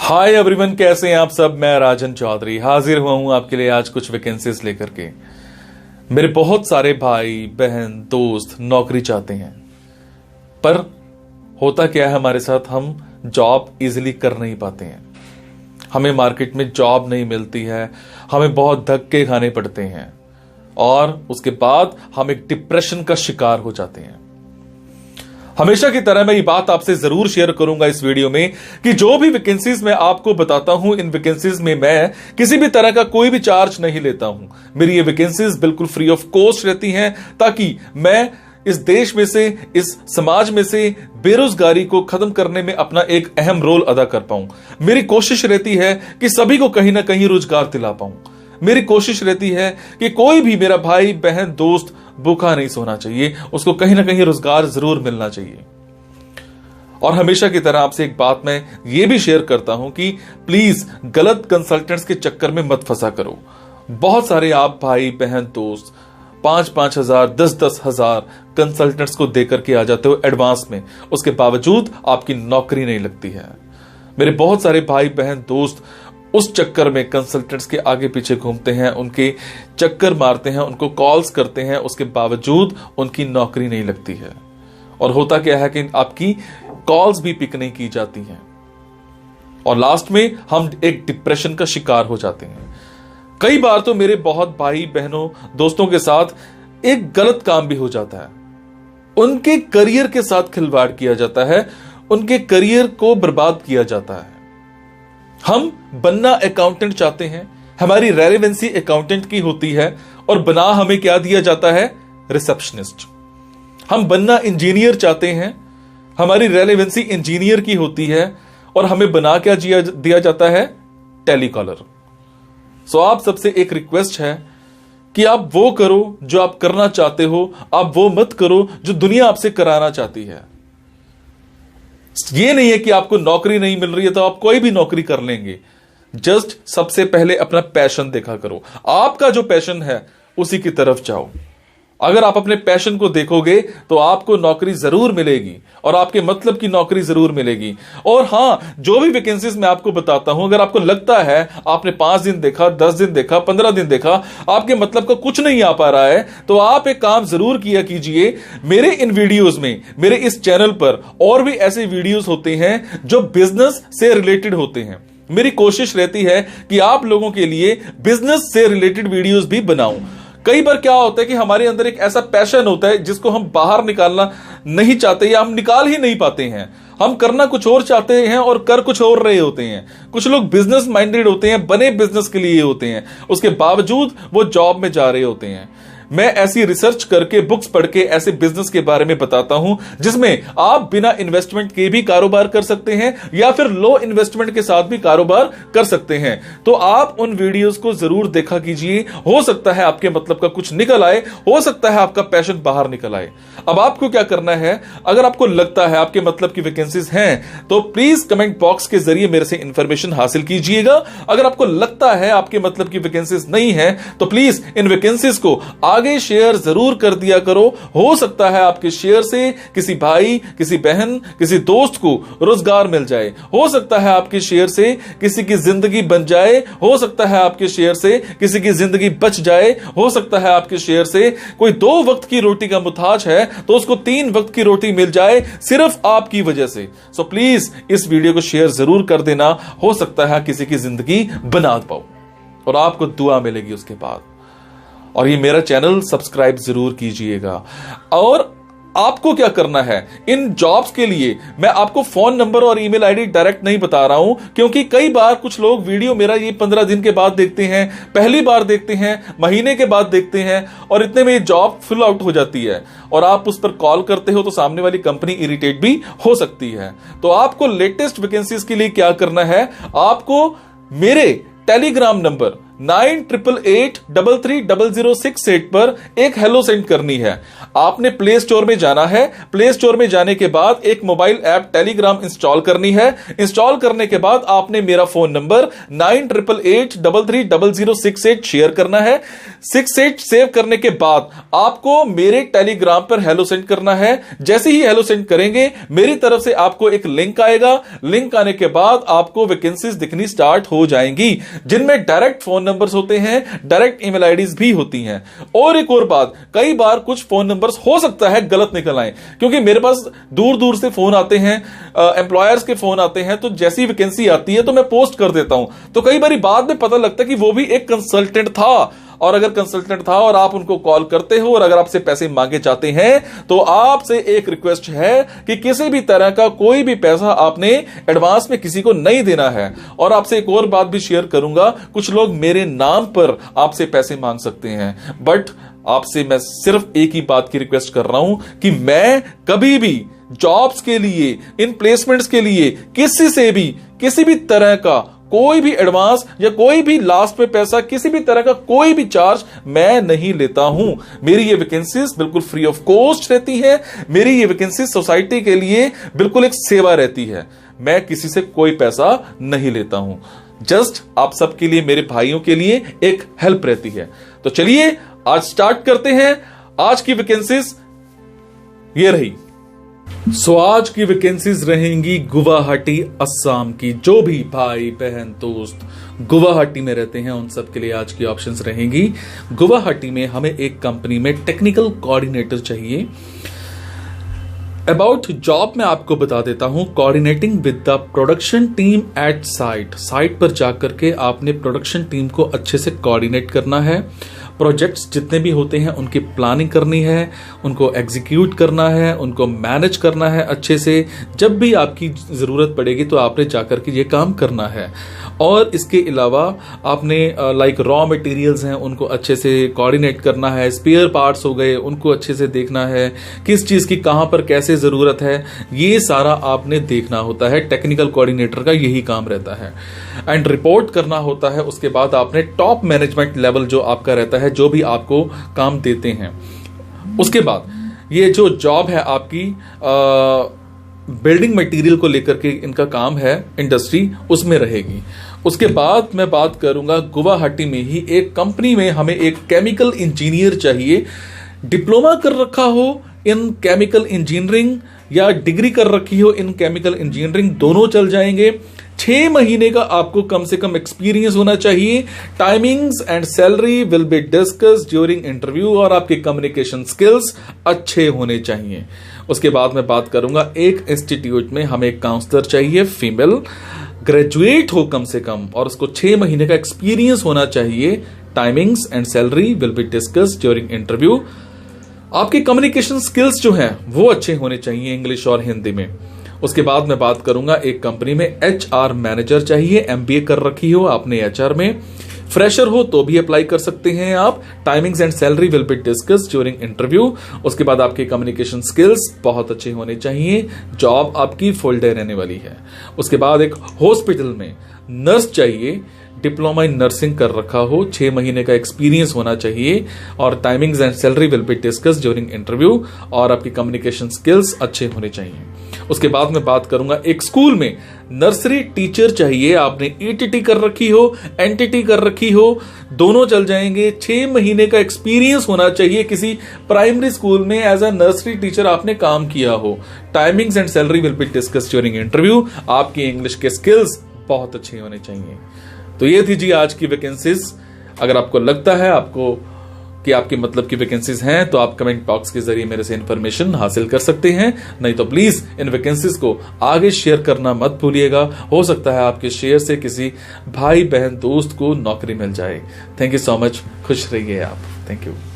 Hi everyone, कैसे हैं आप सब। मैं राजन चौधरी हाजिर हुआ हूं आपके लिए आज कुछ वैकेंसीज लेकर के। मेरे बहुत सारे भाई बहन दोस्त नौकरी चाहते हैं, पर होता क्या है हमारे साथ, हम जॉब इजीली कर नहीं पाते हैं। हमें मार्केट में जॉब नहीं मिलती है, हमें बहुत धक्के खाने पड़ते हैं और उसके बाद हम एक डिप्रेशन का शिकार हो जाते हैं। हमेशा की तरह मैं ये बात आपसे जरूर शेयर करूंगा इस वीडियो में कि जो भी वैकेंसीज मैं आपको बताता हूं, इन वैकेंसीज में मैं किसी भी तरह का कोई भी चार्ज नहीं लेता हूं। मेरी ये वैकेंसीज बिल्कुल फ्री ऑफ कॉस्ट रहती हैं, ताकि मैं इस देश में से, इस समाज में से बेरोजगारी को खत्म करने में अपना एक अहम रोल अदा कर पाऊं। मेरी कोशिश रहती है कि सभी को कहीं ना कहीं रोजगार दिला पाऊं। मेरी कोशिश रहती है कि कोई भी मेरा भाई बहन दोस्त भूखा नहीं सोना चाहिए, उसको कहीं ना कहीं रोजगार जरूर मिलना चाहिए। और हमेशा की तरह आपसे एक बात मैं ये भी शेयर करता हूं कि प्लीज गलत कंसल्टेंट्स के चक्कर में मत फंसा करो। बहुत सारे आप भाई बहन दोस्त 5-5 हजार 10-10 हजार कंसल्टेंट्स को देकर के आ जाते हो एडवांस में, उसके बावजूद आपकी नौकरी नहीं लगती है। मेरे बहुत सारे भाई बहन दोस्त उस चक्कर में कंसल्टेंट्स के आगे पीछे घूमते हैं, उनके चक्कर मारते हैं, उनको कॉल्स करते हैं, उसके बावजूद उनकी नौकरी नहीं लगती है। और होता क्या है कि आपकी कॉल्स भी पिक नहीं की जाती हैं और लास्ट में हम एक डिप्रेशन का शिकार हो जाते हैं। कई बार तो मेरे बहुत भाई बहनों दोस्तों के साथ एक गलत काम भी हो जाता है, उनके करियर के साथ खिलवाड़ किया जाता है, उनके करियर को बर्बाद किया जाता है। हम बनना अकाउंटेंट चाहते हैं, हमारी रेलेवेंसी अकाउंटेंट की होती है और बना हमें क्या दिया जाता है, रिसेप्शनिस्ट। हम बनना इंजीनियर चाहते हैं, हमारी रेलेवेंसी इंजीनियर की होती है और हमें बना क्या दिया जाता है, टेलीकॉलर। सो आप सबसे एक रिक्वेस्ट है कि आप वो करो जो आप करना चाहते हो, आप वो मत करो जो दुनिया आपसे कराना चाहती है। ये नहीं है कि आपको नौकरी नहीं मिल रही है तो आप कोई भी नौकरी कर लेंगे। जस्ट सबसे पहले अपना पैशन देखा करो, आपका जो पैशन है उसी की तरफ जाओ। अगर आप अपने पैशन को देखोगे तो आपको नौकरी जरूर मिलेगी और आपके मतलब की नौकरी जरूर मिलेगी। और हां, जो भी वैकेंसीज मैं आपको बताता हूं, अगर आपको लगता है आपने 5 दिन देखा, 10 दिन देखा, 15 दिन देखा, आपके मतलब का कुछ नहीं आ पा रहा है, तो आप एक काम जरूर किया कीजिए। मेरे इन वीडियोज में, मेरे इस चैनल पर और भी ऐसे वीडियोज होते हैं जो बिजनेस से रिलेटेड होते हैं। मेरी कोशिश रहती है कि आप लोगों के लिए बिजनेस से रिलेटेड वीडियोज भी बनाऊं। कई बार क्या होता है कि हमारे अंदर एक ऐसा पैशन होता है जिसको हम बाहर निकालना नहीं चाहते या हम निकाल ही नहीं पाते हैं। हम करना कुछ और चाहते हैं और कर कुछ और रहे होते हैं। कुछ लोग बिजनेस माइंडेड होते हैं, बने बिजनेस के लिए होते हैं, उसके बावजूद वो जॉब में जा रहे होते हैं। मैं ऐसी रिसर्च करके, बुक्स पढ़ के ऐसे बिजनेस के बारे में बताता हूं जिसमें आप बिना इन्वेस्टमेंट के भी कारोबार कर सकते हैं या फिर लो इन्वेस्टमेंट के साथ भी कारोबार कर सकते हैं। तो आप उन वीडियोस को जरूर देखा कीजिए, हो सकता है आपके मतलब का कुछ निकल आए, हो सकता है आपका पैशन बाहर निकल आए। अब आपको क्या करना है, अगर आपको लगता है आपके मतलब की वैकेंसीज हैं तो प्लीज कमेंट बॉक्स के जरिए मेरे से इंफॉर्मेशन हासिल कीजिएगा। अगर आपको लगता है आपके मतलब की वैकेंसीज नहीं है तो प्लीज इन वैकेंसीज को आगे शेयर जरूर कर दिया करो। हो सकता है आपके शेयर से किसी भाई, किसी बहन, किसी दोस्त को रोजगार मिल जाए। हो सकता है आपके शेयर से किसी की जिंदगी बन जाए। हो सकता है आपके शेयर से किसी की जिंदगी बच जाए। हो सकता है आपके शेयर से कोई 2 वक्त की रोटी का मुताज है तो उसको 3 वक्त की रोटी मिल जाए, सिर्फ आपकी वजह से। सो प्लीज इस वीडियो को शेयर जरूर कर देना। हो सकता है किसी की जिंदगी बना पाओ और आपको दुआ मिलेगी उसके बाद। और ये मेरा चैनल सब्सक्राइब जरूर कीजिएगा। और आपको क्या करना है, इन जॉब्स के लिए मैं आपको फोन नंबर और ईमेल आईडी डायरेक्ट नहीं बता रहा हूं, क्योंकि कई बार कुछ लोग वीडियो मेरा ये 15 दिन के बाद देखते हैं, पहली बार देखते हैं, महीने के बाद देखते हैं और इतने में ये जॉब फिल आउट हो जाती है और आप उस पर कॉल करते हो तो सामने वाली कंपनी इरिटेट भी हो सकती है। तो आपको लेटेस्ट वैकेंसीज के लिए क्या करना है, आपको मेरे टेलीग्राम नंबर 9888330068 पर एक हेलो सेंड करनी है। आपने प्ले स्टोर में जाना है, प्ले स्टोर में जाने के बाद एक मोबाइल ऐप टेलीग्राम इंस्टॉल करनी है। इंस्टॉल करने के बाद आपने मेरा फोन नंबर 9888330068 शेयर करना है। 68 सेव करने के बाद आपको मेरे टेलीग्राम पर हेलो सेंड करना है। जैसे ही हेलो सेंड करेंगे मेरी तरफ से आपको एक लिंक आएगा। लिंक आने के बाद आपको वैकेंसीज दिखनी स्टार्ट हो जाएंगी, जिनमें डायरेक्ट फोन नंबर्स होते हैं, डायरेक्ट ईमेल आईडीज भी होती हैं। और एक और बात, कई बार कुछ फोन नंबर्स हो सकता है गलत निकल आए, क्योंकि मेरे पास दूर दूर से फोन आते हैं, एम्प्लॉयर्स के फोन आते हैं, तो जैसी वैकेंसी आती है तो मैं पोस्ट कर देता हूं। तो कई बार बाद में पता लगता है कि वो भी एक कंसल्टेंट था, और अगर कंसल्टेंट था और आप उनको कॉल करते हो और अगर आपसे पैसे मांगे जाते हैं तो आपसे एक रिक्वेस्ट है कि किसी भी तरह का कोई भी पैसा आपने एडवांस में किसी को नहीं देना है। और आपसे एक और बात भी शेयर करूंगा, कुछ लोग मेरे नाम पर आपसे पैसे मांग सकते हैं, बट आपसे मैं सिर्फ एक ही बात की रिक्वेस्ट कर रहा हूं कि मैं कभी भी जॉब्स के लिए, इन प्लेसमेंट्स के लिए किसी से भी किसी भी तरह का कोई भी एडवांस या कोई भी लास्ट में पैसा, किसी भी तरह का कोई भी चार्ज मैं नहीं लेता हूं। मेरी ये वैकेंसीज बिल्कुल फ्री ऑफ कॉस्ट रहती है। मेरी ये वैकेंसीज सोसाइटी के लिए बिल्कुल एक सेवा रहती है। मैं किसी से कोई पैसा नहीं लेता हूं, जस्ट आप सबके लिए, मेरे भाइयों के लिए एक हेल्प रहती है। तो चलिए आज स्टार्ट करते हैं। आज की वैकेंसीज ये रही। आज की वैकेंसीज रहेंगी गुवाहाटी असम की। जो भी भाई बहन दोस्त गुवाहाटी में रहते हैं उन सब के लिए आज की ऑप्शंस रहेंगी। गुवाहाटी में हमें एक कंपनी में टेक्निकल कोऑर्डिनेटर चाहिए। अबाउट जॉब मैं आपको बता देता हूं, coordinating with the production team at site पर जाकर के आपने प्रोडक्शन टीम को अच्छे से कोऑर्डिनेट करना है। प्रोजेक्ट्स जितने भी होते हैं उनकी प्लानिंग करनी है, उनको एग्जीक्यूट करना है, उनको मैनेज करना है अच्छे से। जब भी आपकी जरूरत पड़ेगी तो आपने जाकर के ये काम करना है। और इसके अलावा आपने लाइक रॉ मटेरियल्स हैं उनको अच्छे से कोऑर्डिनेट करना है। स्पेयर पार्ट्स हो गए उनको अच्छे से देखना है, किस चीज की कहां पर कैसे जरूरत है, ये सारा आपने देखना होता है। टेक्निकल कोऑर्डिनेटर का यही काम रहता है। एंड रिपोर्ट करना होता है। उसके बाद आपने टॉप मैनेजमेंट लेवल जो आपका रहता है, जो भी आपको काम देते हैं। उसके बाद ये जो जॉब है आपकी बिल्डिंग मटेरियल को लेकर के इनका काम है, इंडस्ट्री उसमें रहेगी। उसके बाद मैं बात करूंगा गुवाहाटी में ही एक कंपनी में हमें एक केमिकल इंजीनियर चाहिए। डिप्लोमा कर रखा हो इन केमिकल इंजीनियरिंग या डिग्री कर रखी हो इन केमिकल इंजीनियरिंग, दोनों चल जाएंगे। 6 महीने का आपको कम से कम एक्सपीरियंस होना चाहिए। Timings and salary will be discussed during interview और आपके कम्युनिकेशन स्किल्स अच्छे होने चाहिए। उसके बाद मैं बात करूंगा एक इंस्टीट्यूट में हमें एक काउंसलर चाहिए, फीमेल, ग्रेजुएट हो कम से कम और उसको 6 महीने का एक्सपीरियंस होना चाहिए। Timings and salary will be discussed during interview. आपके कम्युनिकेशन स्किल्स जो हैं वो अच्छे होने चाहिए इंग्लिश और हिंदी में। उसके बाद मैं बात करूंगा एक कंपनी में एचआर मैनेजर चाहिए। एमबीए कर रखी हो आपने एचआर में, फ्रेशर हो तो भी अप्लाई कर सकते हैं आप। Timings and salary will be discussed during interview. उसके बाद आपके कम्युनिकेशन स्किल्स बहुत अच्छे होने चाहिए। जॉब आपकी फुल डे रहने वाली है। उसके बाद एक हॉस्पिटल में नर्स चाहिए, डिप्लोमा इन नर्सिंग कर रखा हो, 6 महीने का एक्सपीरियंस होना चाहिए और timings and salary will be discussed during interview और आपकी कम्युनिकेशन स्किल्स अच्छे होने चाहिए। उसके बाद मैं बात करूंगा एक स्कूल में नर्सरी टीचर चाहिए। आपने ईटीटी कर रखी हो, एनटीटी कर रखी हो, दोनों चल जाएंगे। 6 महीने का एक्सपीरियंस होना चाहिए। किसी प्राइमरी स्कूल में एज अ नर्सरी टीचर आपने काम किया हो। Timings and salary will be discussed during interview. आपकी इंग्लिश के स्किल्स बहुत अच्छे होने चाहिए। तो ये थी जी आज की वैकेंसीज। अगर आपको लगता है आपको कि आपके मतलब की वैकेंसीज हैं तो आप कमेंट बॉक्स के जरिए मेरे से इंफॉर्मेशन हासिल कर सकते हैं। नहीं तो प्लीज इन वैकेंसीज को आगे शेयर करना मत भूलिएगा। हो सकता है आपके शेयर से किसी भाई बहन दोस्त को नौकरी मिल जाए। Thank you so much. खुश रहिए आप। Thank you.